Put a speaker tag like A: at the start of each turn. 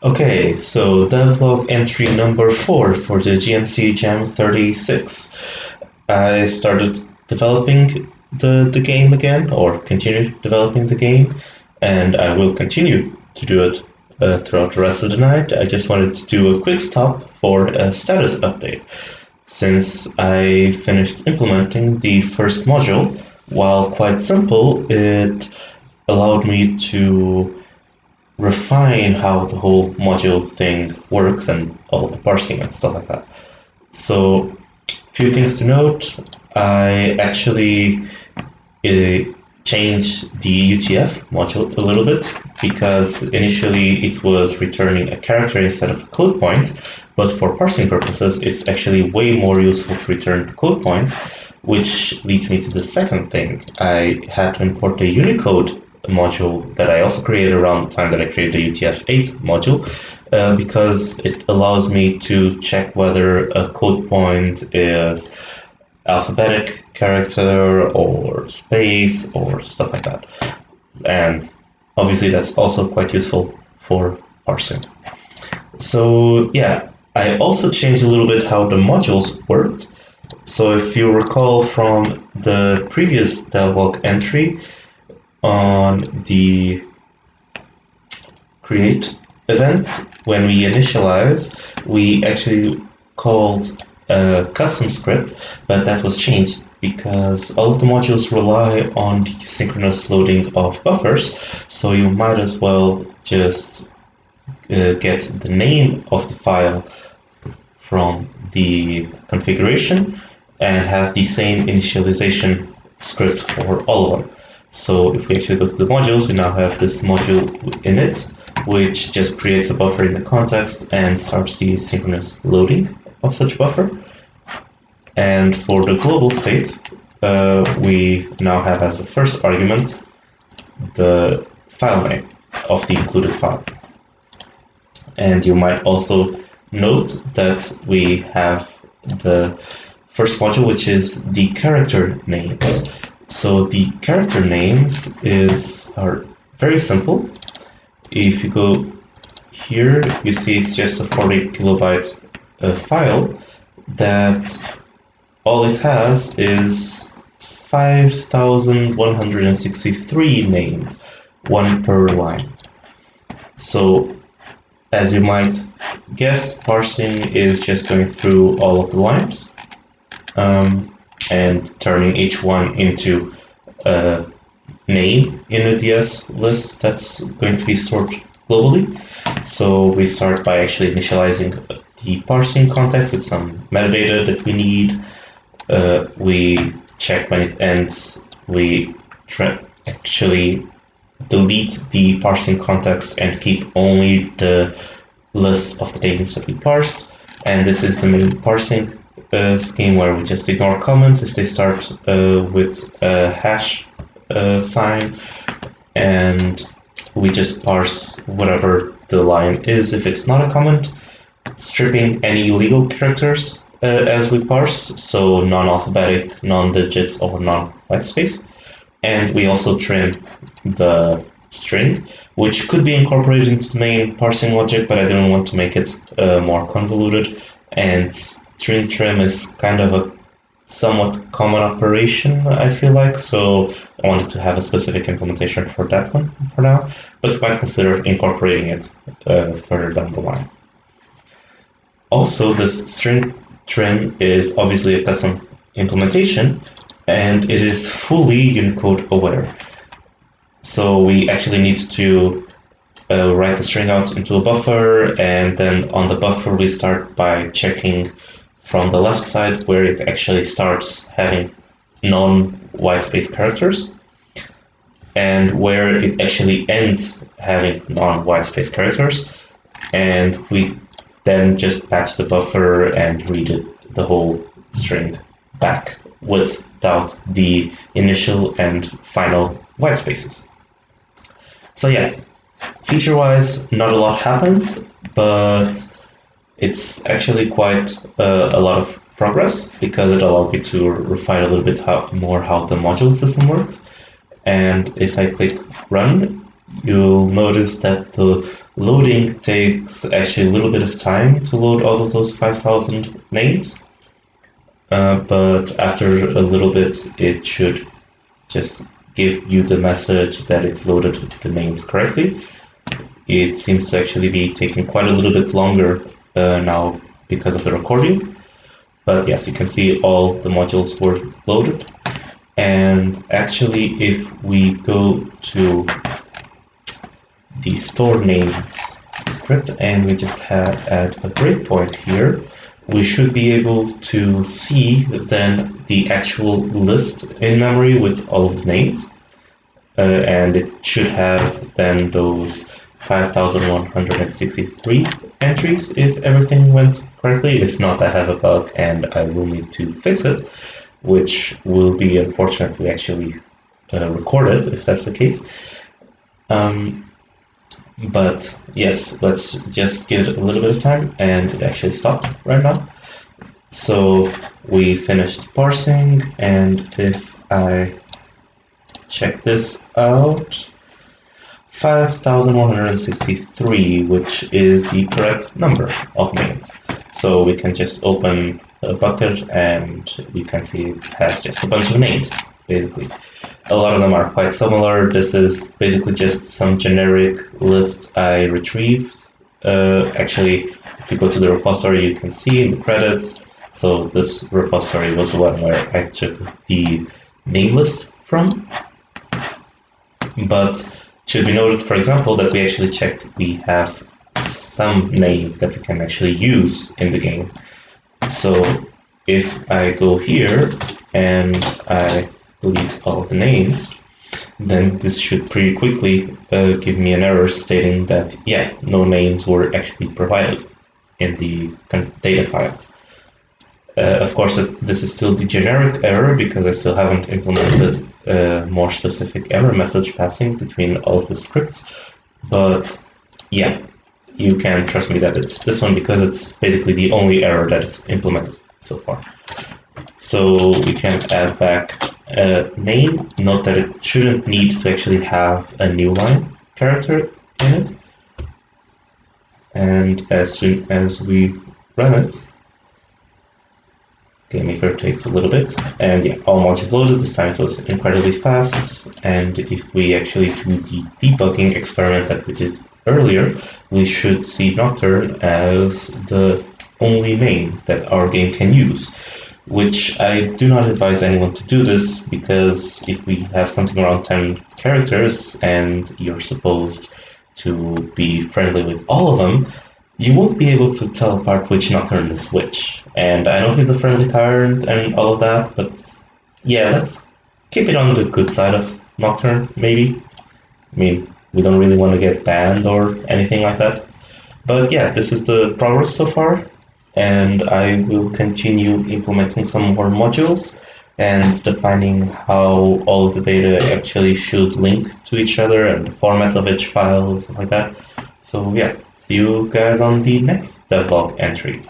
A: Okay, so devlog entry number 4 for the GMC JAM 36. I started developing the game again, or continued developing the game, and I will continue to do it throughout the rest of the night. I just wanted to do a quick stop for a status update. Since I finished implementing the first module, while quite simple, it allowed me to refine how the whole module thing works and all the parsing and stuff like that. So, few things to note. I actually changed the UTF module a little bit because initially it was returning a character instead of a code point, but for parsing purposes, it's actually way more useful to return the code point, which leads me to the second thing. I had to import a Unicode module that I also created around the time that I created the UTF-8 module, because it allows me to check whether a code point is alphabetic character or space or stuff like that. And obviously that's also quite useful for parsing. So yeah, I also changed a little bit how the modules worked. So if you recall from the previous devlog entry, on the create event, when we initialize, we actually called a custom script, but that was changed because all of the modules rely on the synchronous loading of buffers, so you might as well just get the name of the file from the configuration and have the same initialization script for all of them. So if we actually go to the modules, we now have this module init, which just creates a buffer in the context and starts the synchronous loading of such buffer. And for the global state, we now have as the first argument the file name of the included file. And you might also note that we have the first module, which is the character names. So the character names are very simple. If you go here, you see it's just a 40 kilobyte file that all it has is 5,163 names, one per line. So as you might guess, parsing is just going through all of the lines and turning each one into a name in a DS list that's going to be stored globally. So we start by actually initializing the parsing context with some metadata that we need. We check when it ends. We actually delete the parsing context and keep only the list of the names that we parsed. And this is the main parsing scheme where we just ignore comments if they start with a hash sign, and we just parse whatever the line is if it's not a comment, stripping any illegal characters as we parse, so non-alphabetic, non-digits, or non-whitespace. And we also trim the string, which could be incorporated into the main parsing logic, but I didn't want to make it more convoluted. And string trim is kind of a somewhat common operation, I feel like, so I wanted to have a specific implementation for that one for now, but you might consider incorporating it further down the line. Also, this string trim is obviously a custom implementation, and it is fully Unicode aware. So we actually need to write the string out into a buffer, and then on the buffer we start by checking from the left side where it actually starts having non-whitespace characters and where it actually ends having non-whitespace characters, and we then just patch the buffer and read it, the whole string back without the initial and final whitespaces. So yeah, feature-wise, not a lot happened, but it's actually quite a lot of progress because it allowed me to refine a little bit more how the module system works. And if I click run, you'll notice that the loading takes actually a little bit of time to load all of those 5,000 names. But after a little bit, it should just give you the message that it loaded the names correctly. It seems to actually be taking quite a little bit longer now because of the recording. But yes, you can see all the modules were loaded. And actually, if we go to the store names script and we just add a breakpoint here, we should be able to see then the actual list in memory with all of the names. And it should have then those 5,163 entries if everything went correctly. If not, I have a bug and I will need to fix it, which will be unfortunately actually recorded if that's the case. But yes, let's just give it a little bit of time, and it actually stopped right now. So we finished parsing, and if I check this out, 5,163, which is the correct number of names. So we can just open a bucket and we can see it has just a bunch of names, basically. A lot of them are quite similar. This is basically just some generic list I retrieved. Actually, if you go to the repository, you can see in the credits. So this repository was the one where I took the name list from. But it should be noted, for example, that we actually checked we have some name that we can actually use in the game. So if I go here and I delete all of the names, then this should pretty quickly give me an error stating that, yeah, no names were actually provided in the data file. Of course, this is still the generic error because I still haven't implemented a more specific error message passing between all of the scripts. But yeah, you can trust me that it's this one because it's basically the only error that it's implemented so far. So we can add back a name. Note that it shouldn't need to actually have a new line character in it. And as soon as we run it, GameMaker takes a little bit, and yeah, all modules loaded. This time it was incredibly fast, and if we actually do the debugging experiment that we did earlier, we should see Nocturne as the only name that our game can use, which I do not advise anyone to do this, because if we have something around 10 characters and you're supposed to be friendly with all of them, you won't be able to tell apart which Nocturne is which. And I know he's a friendly tyrant and all of that, but yeah, let's keep it on the good side of Nocturne, maybe. I mean, we don't really want to get banned or anything like that. But yeah, this is the progress so far, and I will continue implementing some more modules and defining how all of the data actually should link to each other and the formats of each file and stuff like that. So yeah, see you guys on the next devlog entry.